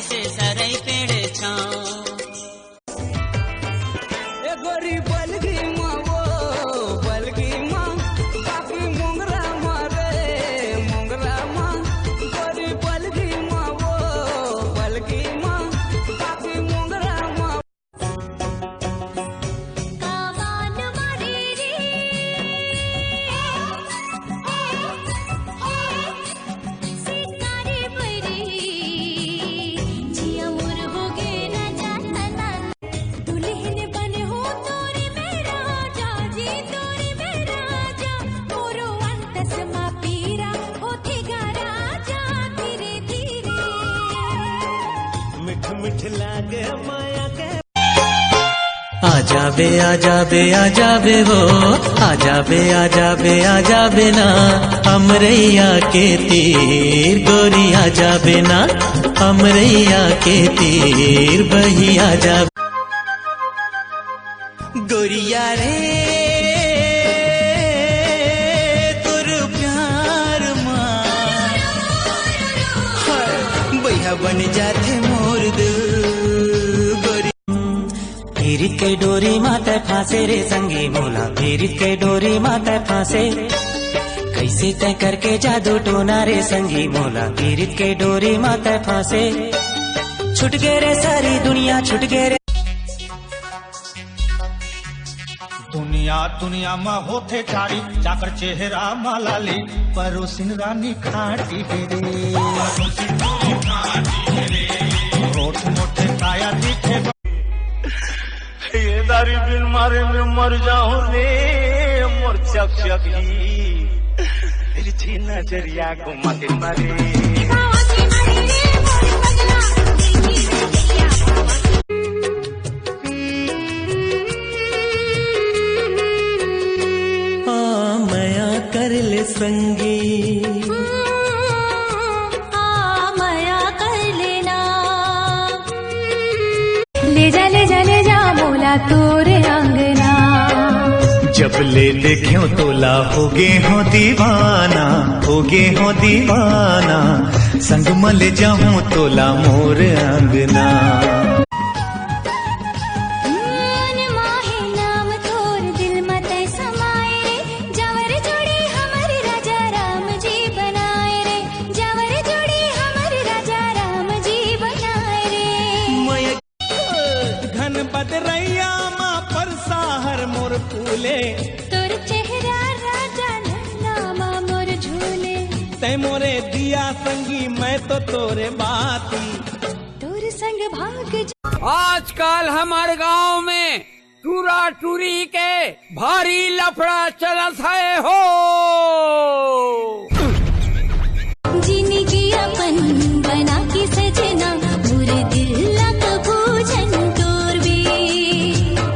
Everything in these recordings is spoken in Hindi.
जैसे सरई पेड़ छाओ। गोरी बलगी माँ वो बलगी माँ काफी मुंगरा मारे मुंगरा माँ। गोरी बलगी माँ वो बलगी माँ काफी मुंगरा माँ। कावान मारी रे सितारे बरी जिया मोर होगे न जाता ना। दुल्हन बन हो तोरे मेरा जाजी तोरे मेरा जा मोरो अंतस मा पीरा होथे गा राजा धीरे धीरे। मिठ मिठ लागे माया के आजा बे वो आजा बे ना अमरैया के तीर गोरी आजा बे ना अमरैया के तीर बही आजा गोरिया रे तुर प्यार माँ भैया बन जाते मोर दिल गोरी। पीरित के डोरी माते फांसे रे संगी मोला पीरित के डोरी माते फांसे कैसे तय करके जादू टोना रे संगी मोला पीरित के डोरी माते फांसे छुट गए रे सारी दुनिया छुट गए रे। दुनिया में होते ठाड़ी जाकर चेहरा मालाली परोसिन रानी खाटी रे होठ मोटे काया दिखे। ये दारी बिन मारे में मर जाऊं रे मोर चक चक ही तेरी थी नजरिया को मत मारे। कर ले संगी माया कर लेना। ले जा बोला तोरे अंगना। जब ले देखियो तोला होगे हो दीवाना संग मल जाऊं तोला मोर अंगना। बदरैया माँ पर साहर मोर फूले तोर चेहरा राजा नामा मोर झूले। तै मोरे दिया संगी मैं तो तोरे बाती तोर संग भाग आजकल हमारे गांव में टूरा टूरी के भारी लफड़ा चलत है हो। जिंदगी अपन बना के सजना पूरे दिल बूझन तोर भी।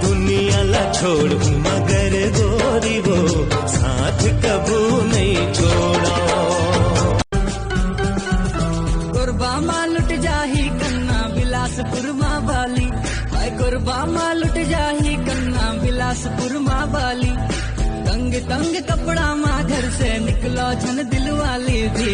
दुनिया ला छोड़ मगर गोरी वो साथ कबू नहीं छोड़ा। गुरबा माँ लुट जाही कन्ना बिलासपुर माँ बाली हाय गुरबा माँ लुट जाही कन्ना बिलासपुर माँ बाली। तंग तंग कपड़ा माँ घर से निकलो झन दिल वाली थी